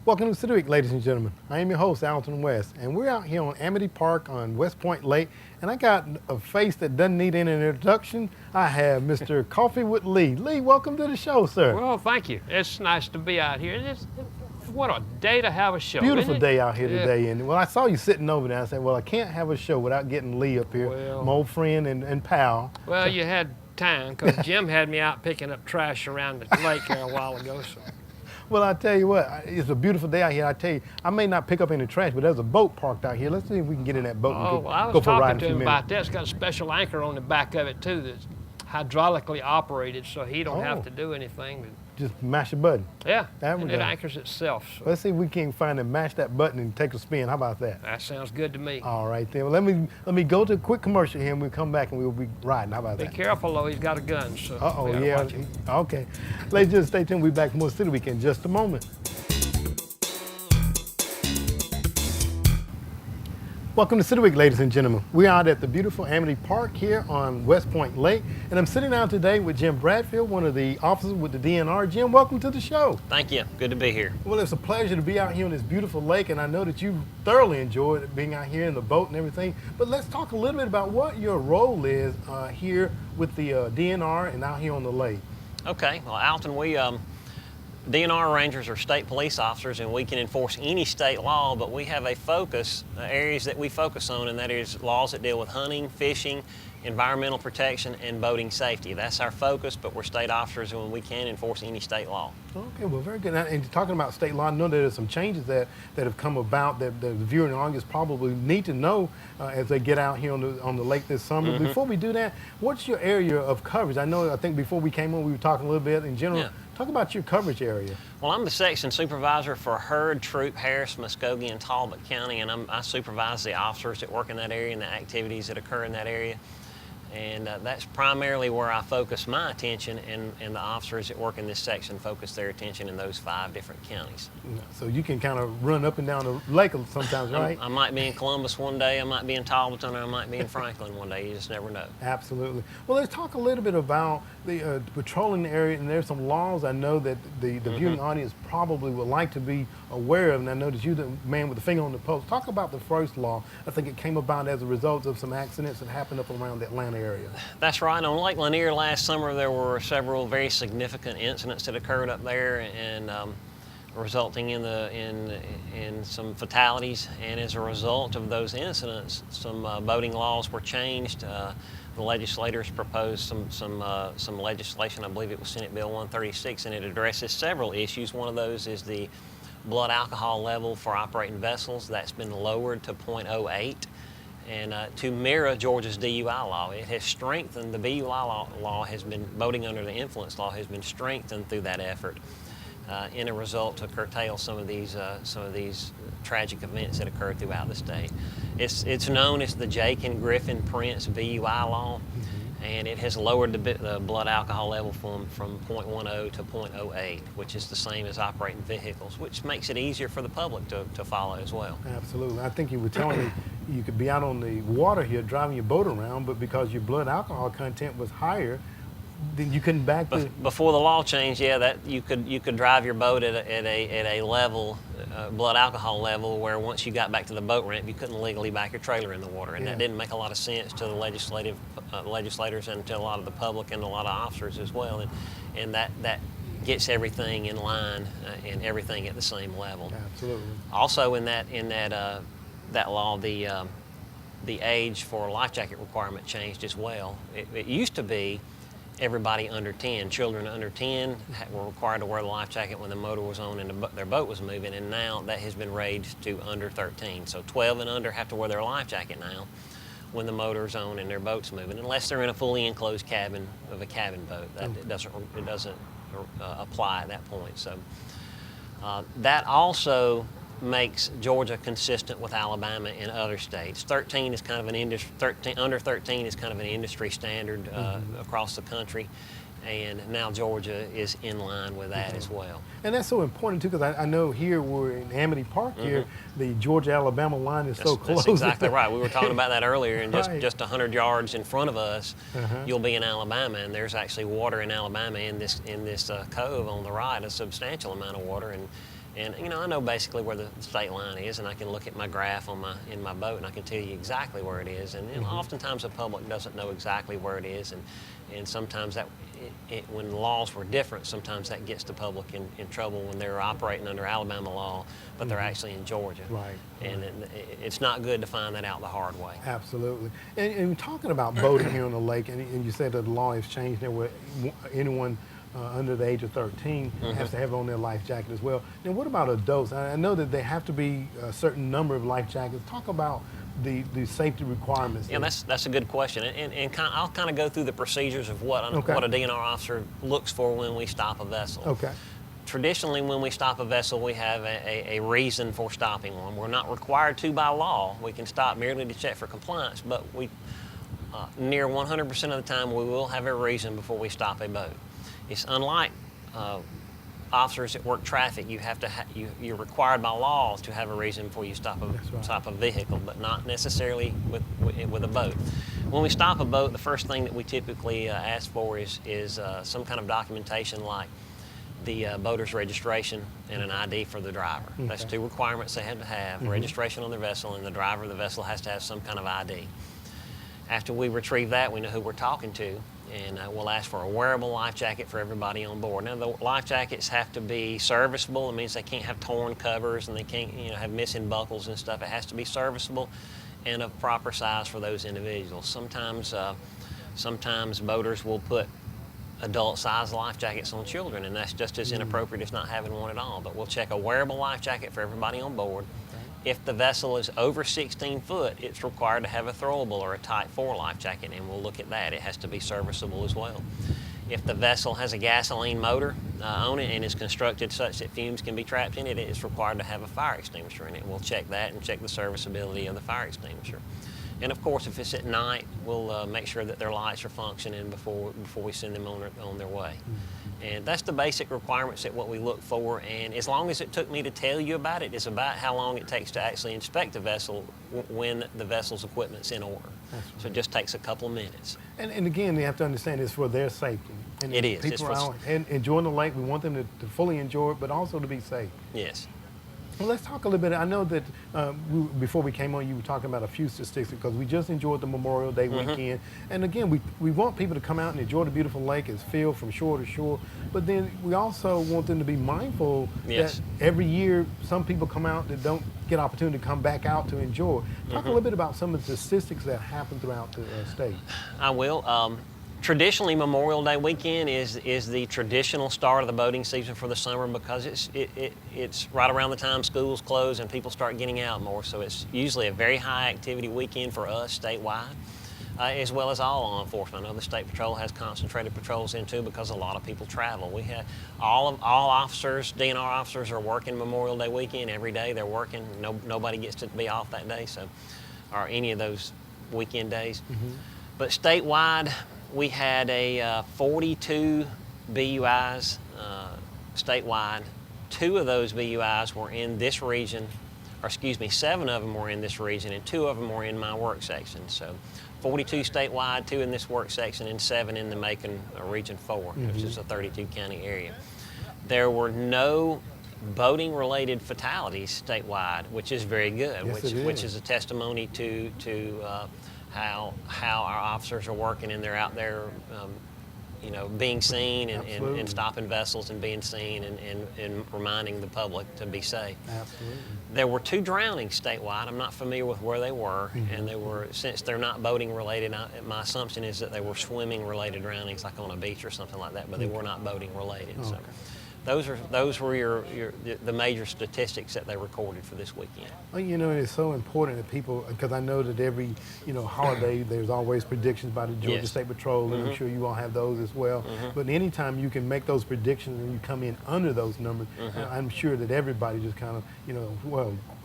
Welcome to City Week, ladies and gentlemen. I am your host, Alton West, and we're out here on Amity Park on West Point Lake, and I got a face that doesn't need any introduction. I have Mr. Coffee with Lee. Lee, welcome to the show, sir. Well, thank you. It's nice to be out here. What a day to have a show. Beautiful day out here today. And well, I saw you sitting over there. I said, well, I can't have a show without getting Lee up here, my old friend and pal. Well, you had time, because Jim had me out picking up trash around the lake here a while ago. So. Well, I tell you what, it's a beautiful day out here. I tell you, I may not pick up any trash, but there's a boat parked out here. Let's see if we can get in that boat and well, I was go for a ride talking in a to few him about minutes. that. It's got a special anchor on the back of it, too, that's hydraulically operated, so he don't have to do anything. Just mash a button. Yeah, and it anchors itself. So. Let's see if we can find and mash that button and take a spin. How about that? That sounds good to me. All right, then. Well, let me go to a quick commercial here, and we'll come back and we'll be riding. How about that? Be careful, though. He's got a gun, so yeah. Okay. Ladies, just stay tuned. We'll be back for more City Week in just a moment. Welcome to City Week, ladies and gentlemen. We're out at the beautiful Amity Park here on West Point Lake, and I'm sitting down today with Jim Bradfield, one of the officers with the DNR. Jim, welcome to the show. Thank you. Good to be here. Well, it's a pleasure to be out here on this beautiful lake, and I know that you thoroughly enjoyed being out here in the boat and everything. But let's talk a little bit about what your role is here with the DNR and out here on the lake. Okay. Well, Alton, DNR rangers are state police officers, and we can enforce any state law, but we have a focus, areas that we focus on, and that is laws that deal with hunting, fishing, environmental protection, and boating safety. That's our focus, but we're state officers and we can enforce any state law. Okay, well, very good. And talking about state law, I know there's some changes that have come about that the viewer and audience probably need to know as they get out here on the lake this summer. Mm-hmm. Before we do that, what's your area of coverage? I think before we came on, we were talking a little bit in general. Yeah. Talk about your coverage area. Well, I'm the section supervisor for Heard, Troop, Harris, Muskogee, and Talbot County, and I supervise the officers that work in that area and the activities that occur in that area. And that's primarily where I focus my attention, and the officers that work in this section focus their attention in those 5 different counties. So you can kind of run up and down the lake sometimes, right? I might be in Columbus one day, I might be in Talbotton, or I might be in Franklin one day. You just never know. Absolutely. Well, let's talk a little bit about the patrolling the area, and there's some laws I know that the viewing audience probably would like to be aware of, and I know that you're the man with the finger on the pulse. Talk about the first law. I think it came about as a result of some accidents that happened up around the Atlanta area. That's right. On Lake Lanier last summer, there were several very significant incidents that occurred up there, and resulting in some fatalities. And as a result of those incidents, some boating laws were changed. The legislators proposed some legislation. I believe it was Senate Bill 136, and it addresses several issues. One of those is the blood alcohol level for operating vessels. That's been lowered to 0.08. And to mirror Georgia's DUI law. It has strengthened, the DUI law has been, boating under the influence law has been strengthened through that effort in a result to curtail some of these tragic events that occur throughout the state. It's known as the Jake and Griffin Prince VUI law, and it has lowered the blood alcohol level from 0.10 to 0.08, which is the same as operating vehicles, which makes it easier for the public to follow as well. Absolutely. I think you were telling me you could be out on the water here driving your boat around, but because your blood alcohol content was higher, then you couldn't back the... Before the law changed, yeah, that you could drive your boat at a level, blood alcohol level, where once you got back to the boat ramp, you couldn't legally back your trailer in the water, and that didn't make a lot of sense to the legislators and to a lot of the public and a lot of officers as well, and that gets everything in line and everything at the same level. Absolutely. Also, in that law, the age for life jacket requirement changed as well. It used to be everybody under 10, children under 10 were required to wear the life jacket when the motor was on and their boat was moving, and now that has been raised to under 13. So 12 and under have to wear their life jacket now when the motor's on and their boat's moving, unless they're in a fully enclosed cabin of a cabin boat. It doesn't apply at that point. So that also makes Georgia consistent with Alabama and other states. 13 is kind of under 13 is kind of an industry standard across the country, and now Georgia is in line with that as well. And that's so important too, because I know here we're in Amity Park here, the Georgia-Alabama line is so close. That's exactly right. We were talking about that earlier, and just 100 yards in front of us, you'll be in Alabama, and there's actually water in Alabama in this cove on the right, a substantial amount of water, and And I know basically where the state line is, and I can look at my graph in my boat, and I can tell you exactly where it is. And oftentimes the public doesn't know exactly where it is, and sometimes when the laws were different, sometimes that gets the public in trouble when they're operating under Alabama law, but they're actually in Georgia. Right. And it's not good to find that out the hard way. Absolutely. And talking about boating here on the lake, and you said that the law has changed now where anyone under the age of 13 has to have on their life jacket as well. Now, what about adults? I know that they have to be a certain number of life jackets. Talk about the safety requirements. Yeah, that's a good question, and I'll kind of go through the procedures of what a DNR officer looks for when we stop a vessel. Okay. Traditionally, when we stop a vessel, we have a reason for stopping one. We're not required to by law. We can stop merely to check for compliance, but near 100% of the time, we will have a reason before we stop a boat. It's unlike officers that work traffic. You're required by law to have a reason before you stop a vehicle, but not necessarily with a boat. When we stop a boat, the first thing that we typically ask for is some kind of documentation like the boater's registration and an ID for the driver. Okay. That's two requirements they have to have, registration on their vessel, and the driver of the vessel has to have some kind of ID. After we retrieve that, we know who we're talking to, and we'll ask for a wearable life jacket for everybody on board. Now, the life jackets have to be serviceable. It means they can't have torn covers and they can't have missing buckles and stuff. It has to be serviceable and of proper size for those individuals. Sometimes boaters will put adult-sized life jackets on children, and that's just as inappropriate as not having one at all. But we'll check a wearable life jacket for everybody on board. If the vessel is over 16 foot, it's required to have a throwable or a Type 4 life jacket, and we'll look at that. It has to be serviceable as well. If the vessel has a gasoline motor on it and is constructed such that fumes can be trapped in it, it's required to have a fire extinguisher in it. We'll check that and check the serviceability of the fire extinguisher. And of course, if it's at night, we'll make sure that their lights are functioning before we send them on their way. And that's the basic requirements that what we look for. And as long as it took me to tell you about it, it's about how long it takes to actually inspect a vessel when the vessel's equipment's in order. Right. So it just takes a couple of minutes. And again, they have to understand it's for their safety. And it is. People are out and enjoying the lake. We want them to fully enjoy it, but also to be safe. Yes. Well, let's talk a little bit. I know that before we came on, you were talking about a few statistics because we just enjoyed the Memorial Day weekend. And again, we want people to come out and enjoy the beautiful lake as filled from shore to shore. But then we also want them to be mindful that every year some people come out that don't get opportunity to come back out to enjoy. Talk a little bit about some of the statistics that happen throughout the state. I will. Traditionally, Memorial Day weekend is the traditional start of the boating season for the summer because it's right around the time schools close and people start getting out more. So it's usually a very high activity weekend for us statewide, as well as all law enforcement. I know the State Patrol has concentrated patrols in too because a lot of people travel. We have all officers, DNR officers are working Memorial Day weekend every day. They're working. Nobody gets to be off that day, or any of those weekend days. But statewide, we had 42 BUIs statewide. 2 of those BUIs were in this region, 7 of them were in this region, and 2 of them were in my work section. So 42 statewide, 2 in this work section, and 7 in the Macon Region 4, which is a 32 county area. There were no boating-related fatalities statewide, which is very good, which is a testimony to how our officers are working, and they're out there, being seen and stopping vessels and being seen and reminding the public to be safe. Absolutely. There were 2 drownings statewide. I'm not familiar with where they were, and since they're not boating related, my assumption is that they were swimming related drownings, like on a beach or something like that, but they were not boating related. Okay. So those were the major statistics that they recorded for this weekend. Well, it's so important that people, because I know that every holiday there's always predictions by the Georgia State Patrol, and I'm sure you all have those as well. But anytime you can make those predictions and you come in under those numbers, I'm sure that everybody just kind of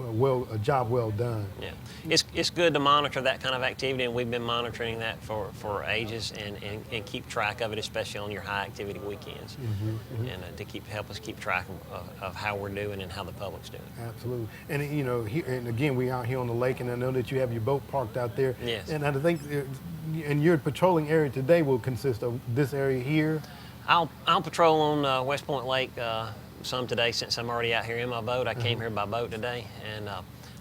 a job well done. Yeah, it's good to monitor that kind of activity, and we've been monitoring that for ages and keep track of it, especially on your high activity weekends, and to help us keep track of how we're doing and how the public's doing. Absolutely. And and again, we're out here on the lake, and I know that you have your boat parked out there. Yes. And I think, and your patrolling area today will consist of this area here. I'll patrol on West Point Lake some today since I'm already out here in my boat. I came here by boat today, and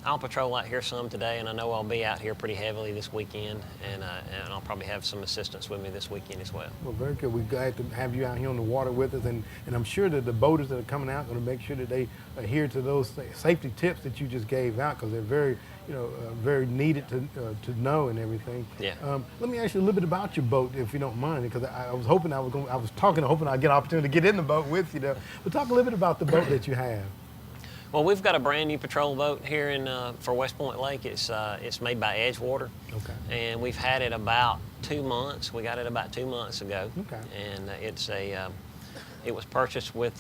I'll patrol out here some today, and I know I'll be out here pretty heavily this weekend, and I'll probably have some assistants with me this weekend as well. Well, very good. We're glad to have you out here on the water with us, and I'm sure that the boaters that are coming out are going to make sure that they adhere to those safety tips that you just gave out, because they're very, very needed to know and everything. Yeah. Let me ask you a little bit about your boat, if you don't mind, because I was hoping hoping I'd get an opportunity to get in the boat with you there. But talk a little bit about the boat that you have. Well, we've got a brand new patrol boat here for West Point Lake. It's made by Edgewater. Okay. And we've had it about 2 months. We got it about 2 months ago. Okay. And it was purchased with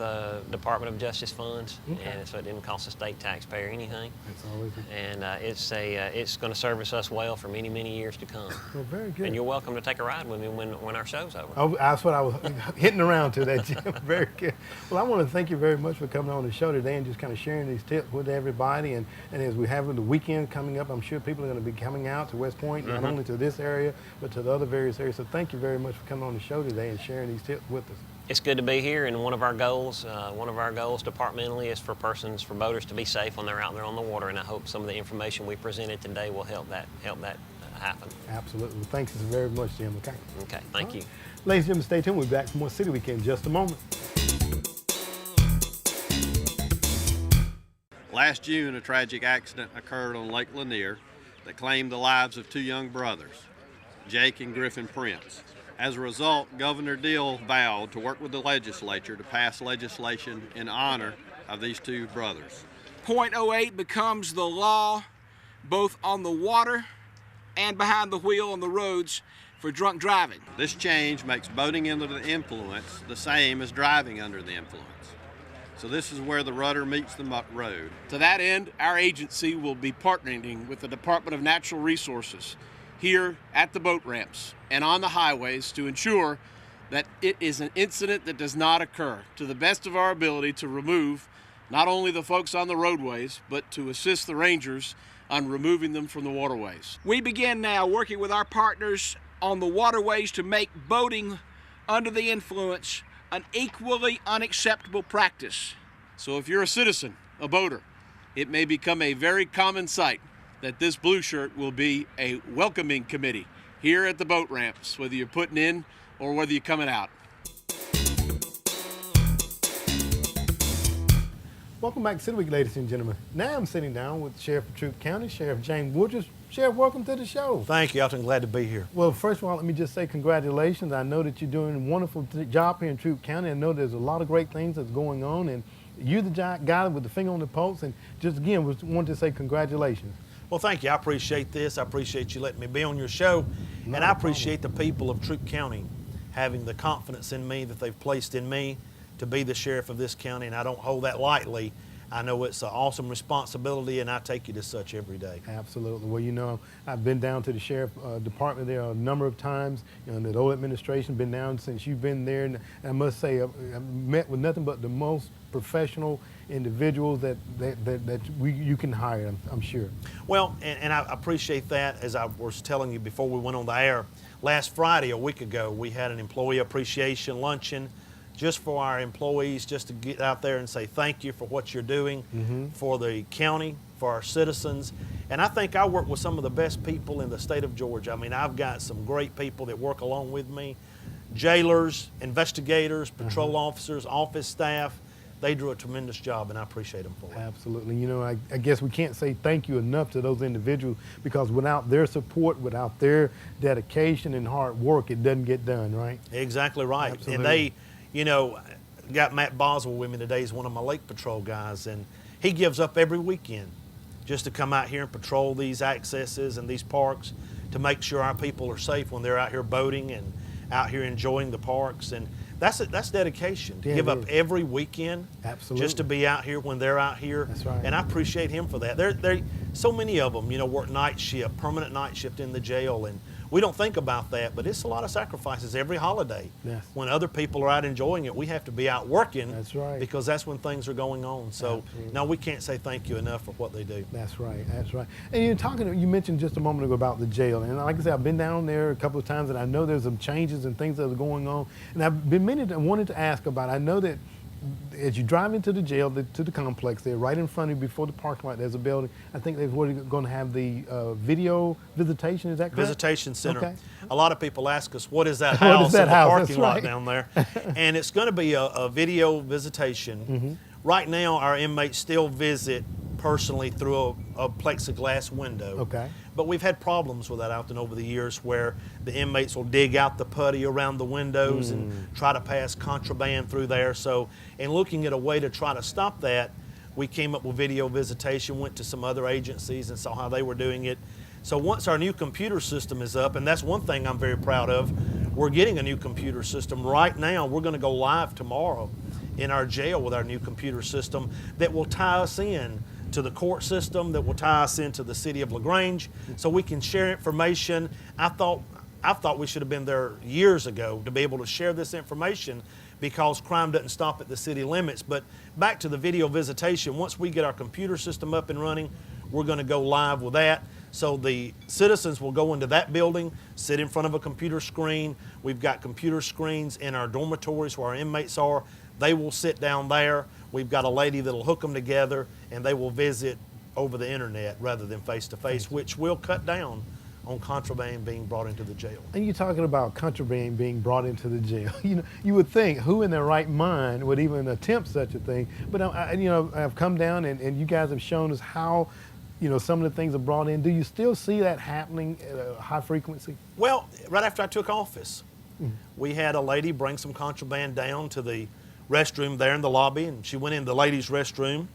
Department of Justice funds, Okay. and so it didn't cost the state taxpayer anything. That's always And it's going to service us well for many, many years to come. well, very good. And you're welcome to take a ride with me when our show's over. Oh, that's what I was hitting around to that, Jim. Very good. Well, I want to thank you very much for coming on the show today and just kind of sharing these tips with everybody. And as we have the weekend coming up, I'm sure people are going to be coming out to West Point, not only to this area, but to the other various areas. So thank you very much for coming on the show today and sharing these tips with us. It's good to be here, and one of our goals departmentally is for boaters to be safe when they're out there on the water, and I hope some of the information we presented today will help that happen. Absolutely. Well, thanks very much, Jim. Okay. Okay, thank you. Ladies and gentlemen, stay tuned. We'll be back for more City Weekend in just a moment. Last June, a tragic accident occurred on Lake Lanier that claimed the lives of two young brothers, Jake and Griffin Prince. As a result, Governor Deal vowed to work with the legislature to pass legislation in honor of these two brothers. .08 becomes the law both on the water and behind the wheel on the roads for drunk driving. This change makes boating under the influence the same as driving under the influence. So this is where the rudder meets the road. To that end, our agency will be partnering with the Department of Natural Resources here at the boat ramps and on the highways to ensure that it is an incident that does not occur, to the best of our ability to remove not only the folks on the roadways, but to assist the rangers on removing them from the waterways. We begin now working with our partners on the waterways to make boating under the influence an equally unacceptable practice. So if you're a citizen, a boater, it may become a very common sight that this blue shirt will be a welcoming committee here at the boat ramps, whether you're putting in or whether you're coming out. Welcome back to City Week, ladies and gentlemen. Now I'm sitting down with Sheriff of Troup County, Sheriff James Woodruff. Sheriff, welcome to the show. Thank you, Alton. Glad to be here. Well, first of all, let me just say congratulations. I know that you're doing a wonderful job here in Troup County. I know there's a lot of great things that's going on, and you're the guy with the finger on the pulse. And just again, wanted to say congratulations. Well, thank you. I appreciate this. I appreciate you letting me be on your show. And I appreciate the people of Troup County having the confidence in me that they've placed in me to be the sheriff of this county, and I don't hold that lightly. I know it's an awesome responsibility, and I take it as such every day. Absolutely. Well, I've been down to the sheriff department there a number of times. The old administration been down since you've been there, and I must say I've met with nothing but the most professional individuals that you can hire, I'm sure. Well, and I appreciate that. As I was telling you before we went on the air, last Friday, a week ago, we had an employee appreciation luncheon just for our employees, just to get out there and say thank you for what you're doing for the county, for our citizens. And I think I work with some of the best people in the state of Georgia. I mean, I've got some great people that work along with me, jailers, investigators, patrol officers, office staff. They do a tremendous job, and I appreciate them for it. Absolutely. I guess we can't say thank you enough to those individuals, because without their support, without their dedication and hard work, it doesn't get done, right? Exactly right. Absolutely. And they, got Matt Boswell with me today. He's one of my Lake Patrol guys, and he gives up every weekend just to come out here and patrol these accesses and these parks to make sure our people are safe when they're out here boating and out here enjoying the parks. And that's dedication, to give up every weekend. Absolutely. Just to be out here when they're out here. That's right. And I appreciate him for that. There so many of them, work night shift, permanent night shift in the jail, and we don't think about that, but it's a lot of sacrifices every holiday. Yes. When other people are out enjoying it, we have to be out working. That's right. Because that's when things are going on. So Absolutely. no, we can't say thank you enough for what they do. That's right. That's right. And you mentioned just a moment ago about the jail, and like I said, I've been down there a couple of times, and I know there's some changes and things that are going on, and I've been wanting to ask about. I know that as you drive into the jail, to the complex there, right in front of you before the parking lot, there's a building. I think they're going to have the video visitation. Is that correct? Visitation Center. Okay. A lot of people ask us, what is that What is house that in the house? parking That's lot right. down there? And it's going to be a video visitation. Right now, our inmates still visit personally through a plexiglass window. Okay. But we've had problems with that Alton over the years where the inmates will dig out the putty around the windows and try to pass contraband through there. So in looking at a way to try to stop that, we came up with video visitation, went to some other agencies and saw how they were doing it. So once our new computer system is up, and that's one thing I'm very proud of, we're getting a new computer system. Right now, we're going to go live tomorrow in our jail with our new computer system that will tie us in to the court system, that will tie us into the City of LaGrange, so we can share information. I thought we should have been there years ago to be able to share this information because crime doesn't stop at the city limits. But back to the video visitation, once we get our computer system up and running, we're going to go live with that. So the citizens will go into that building, sit in front of a computer screen. We've got computer screens in our dormitories where our inmates are. They will sit down there. We've got a lady that'll hook them together, and they will visit over the internet rather than face-to-face, which will cut down on contraband being brought into the jail. And you're talking about contraband being brought into the jail. You know, you would think who in their right mind would even attempt such a thing. But I've come down and you guys have shown us how, some of the things are brought in. Do you still see that happening at a high frequency? Well, right after I took office, we had a lady bring some contraband down to the restroom there in the lobby, and she went in the ladies' restroom,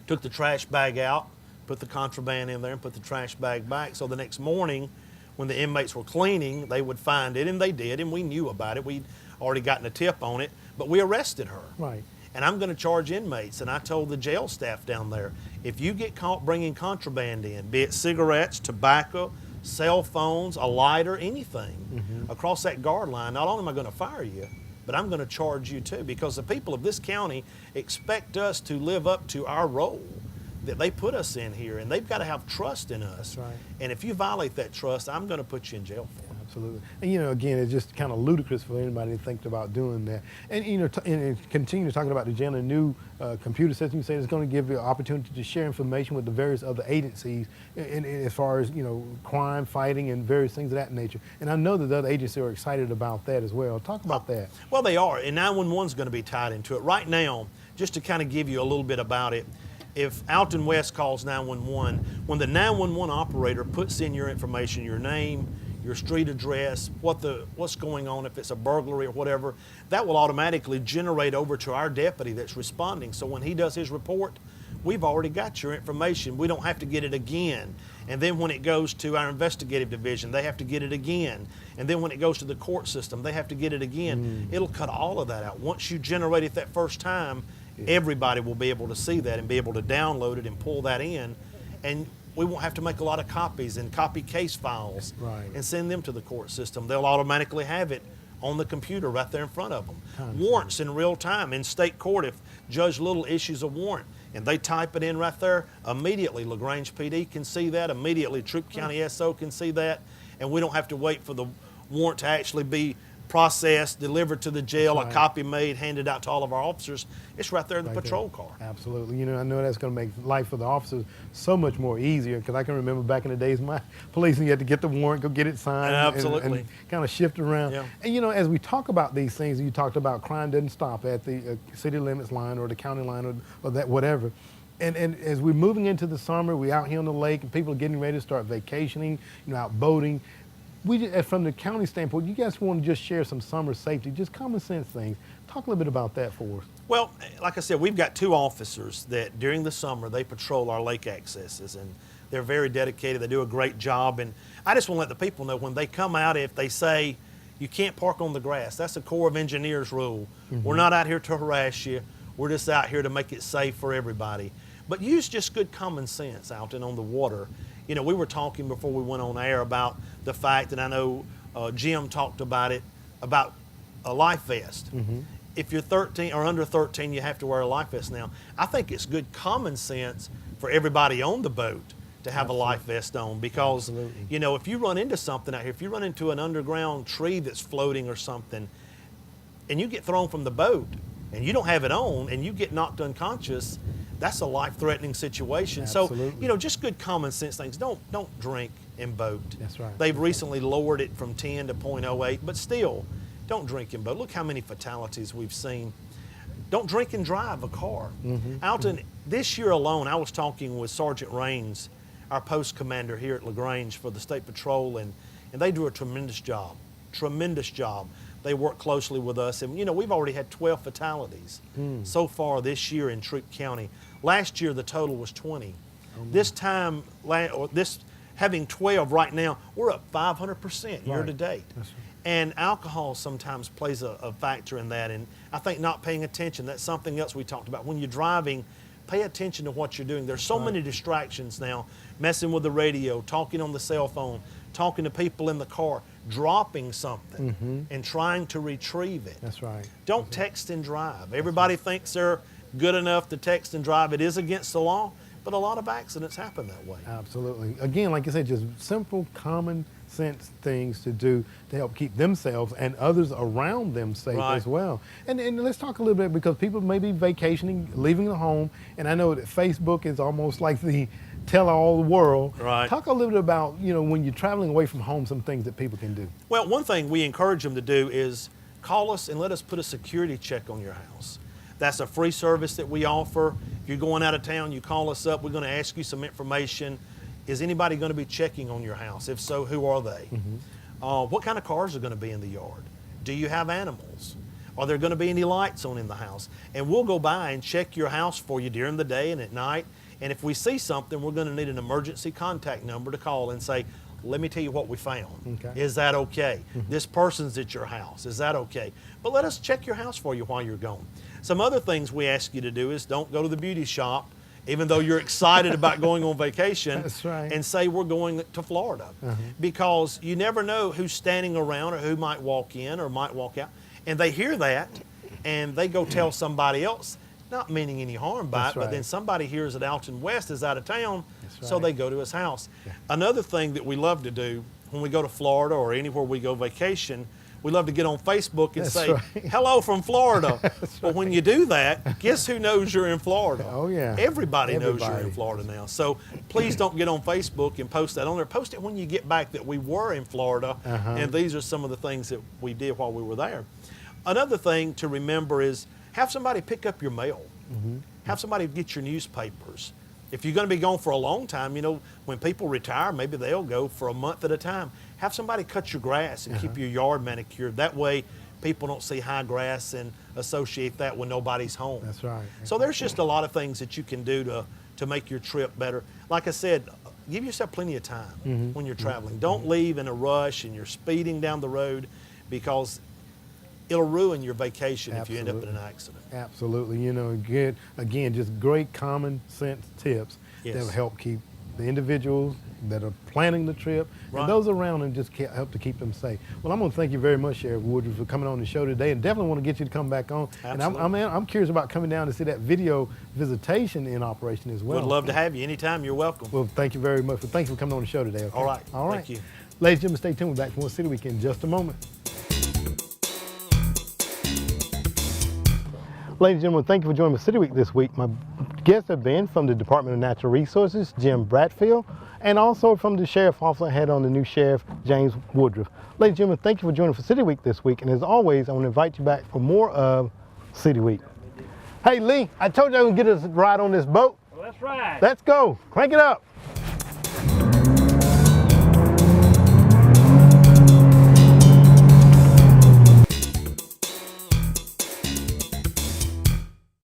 took the trash bag out, put the contraband in there, and put the trash bag back. So the next morning, when the inmates were cleaning, they would find it, and they did, and we knew about it. We'd already gotten a tip on it, but we arrested her. Right. And I'm going to charge inmates, and I told the jail staff down there, if you get caught bringing contraband in, be it cigarettes, tobacco, cell phones, a lighter, anything, across that guard line, not only am I going to fire you, but I'm going to charge you too, because the people of this county expect us to live up to our role that they put us in here, and they've got to have trust in us. Right. And if you violate that trust, I'm going to put you in jail for it. Absolutely. And again, it's just kind of ludicrous for anybody to think about doing that. And and continue talking about the jail and new computer system. You say it's going to give you an opportunity to share information with the various other agencies as far as crime fighting and various things of that nature. And I know that the other agencies are excited about that as well. Talk about that. Well, they are, and 911 is going to be tied into it. Right now, just to kind of give you a little bit about it, if Alton West calls 911, when the 911 operator puts in your information, your name, your street address, what's going on, if it's a burglary or whatever, that will automatically generate over to our deputy that's responding. So when he does his report, we've already got your information. We don't have to get it again. And then when it goes to our investigative division, they have to get it again. And then when it goes to the court system, they have to get it again. It'll cut all of that out. Once you generate it that first time, everybody will be able to see that and be able to download it and pull that in. And we won't have to make a lot of copies and copy case files and send them to the court system. They'll automatically have it on the computer right there in front of them. Warrants in real time. In state court, if Judge Little issues a warrant and they type it in right there, immediately LaGrange PD can see that, immediately Troup County SO can see that, and we don't have to wait for the warrant to actually be processed, delivered to the jail, a copy made, handed out to all of our officers. It's right there in the patrol car. Absolutely. I know that's going to make life for the officers so much more easier, because I can remember back in the days, my policing, you had to get the warrant, go get it signed, and kind of shift around. Yeah. And as we talk about these things, you talked about crime doesn't stop at the city limits line or the county line or that whatever. And as we're moving into the summer, we're out here on the lake, and people are getting ready to start vacationing, out boating. From the county standpoint, you guys want to just share some summer safety, just common sense things. Talk a little bit about that for us. Well, like I said, we've got 2 officers that during the summer, they patrol our lake accesses, and they're very dedicated. They do a great job. And I just want to let the people know when they come out, if they say, you can't park on the grass, that's a Corps of Engineers rule. We're not out here to harass you. We're just out here to make it safe for everybody. But use just good common sense out and on the water. We were talking before we went on air about the fact, and I know Jim talked about it, about a life vest. If you're 13 or under 13, you have to wear a life vest now. I think it's good common sense for everybody on the boat to have a life vest on, because, if you run into something out here, if you run into an underground tree that's floating or something, and you get thrown from the boat, and you don't have it on, and you get knocked unconscious, that's a life-threatening situation. Absolutely. So, you know, just good common sense things. Don't drink and boat. That's right. They've recently lowered it from 10 to 0.08, but still, don't drink and boat. Look how many fatalities we've seen. Don't drink and drive a car. Alton, this year alone, I was talking with Sergeant Raines, our post commander here at LaGrange for the State Patrol, and they do a tremendous job. Tremendous job. They work closely with us, and you know, we've already had 12 fatalities so far this year in Troup County. Last year, the total was 20. This time, having 12 right now, we're up 500% year to date. That's right. And alcohol sometimes plays a factor in that, and I think not paying attention, that's something else we talked about. When you're driving, pay attention to what you're doing. There's so many distractions now, messing with the radio, talking on the cell phone, talking to people in the car, dropping something and trying to retrieve it. That's right. Don't text and drive. Everybody thinks they're good enough to text and drive. It is against the law, but a lot of accidents happen that way. Absolutely. Again, like I said, just simple, common sense things to do to help keep themselves and others around them safe as well. And let's talk a little bit, because people may be vacationing, leaving the home, and I know that Facebook is almost like the tell all the world. Right. Talk a little bit about, you know, when you're traveling away from home, some things that people can do. Well, one thing we encourage them to do is call us and let us put a security check on your house. That's a free service that we offer. If you're going out of town, you call us up. We're going to ask you some information. Is anybody going to be checking on your house? If so, who are they? What kind of cars are going to be in the yard? Do you have animals? Are there going to be any lights on in the house? And we'll go by and check your house for you during the day and at night. And if we see something, we're going to need an emergency contact number to call and say, let me tell you what we found. Okay. Is that okay? This person's at your house. Is that okay? But let us check your house for you while you're gone. Some other things we ask you to do is don't go to the beauty shop, even though you're excited about going on vacation. That's right. And say we're going to Florida. Because you never know who's standing around or who might walk in or might walk out. And they hear that and they go tell somebody else, not meaning any harm by it, but then somebody hears that Alton West is out of town, so they go to his house. Another thing that we love to do when we go to Florida or anywhere we go vacation, we love to get on Facebook and say, hello from Florida. But when you do that, guess who knows you're in Florida? Oh, yeah. Everybody knows you're in Florida now. So please don't get on Facebook and post that on there. Post it when you get back that we were in Florida, and these are some of the things that we did while we were there. Another thing to remember is have somebody pick up your mail. Have somebody get your newspapers. If you're going to be gone for a long time, you know, when people retire, maybe they'll go for a month at a time. Have somebody cut your grass and keep your yard manicured. That way people don't see high grass and associate that when nobody's home. That's right. So there's just a lot of things that you can do to make your trip better. Like I said, give yourself plenty of time when you're traveling. Don't leave in a rush and you're speeding down the road, because it'll ruin your vacation if you end up in an accident. Absolutely. You know, again, just great common sense tips that will help keep the individuals that are planning the trip and those around them, just help to keep them safe. Well, I'm going to thank you very much, Sheriff Woodruff, for coming on the show today, and definitely want to get you to come back on. Absolutely. And I'm curious about coming down to see that video visitation in operation as well. We'd love to have you anytime. You're welcome. Well, thank you very much. Thank you for coming on the show today. Okay? All right. All right. Thank you. Ladies and gentlemen, stay tuned. We're back from One City Week in just a moment. Ladies and gentlemen, thank you for joining me City Week this week. My guests have been from the Department of Natural Resources, Jim Bradfield, and also from the Sheriff Office I had on, the new Sheriff, James Woodruff. Ladies and gentlemen, thank you for joining for City Week this week, and as always, I want to invite you back for more of City Week. Hey Lee, I told you I was going to get us a ride on this boat. Well, that's right. Let's go. Crank it up.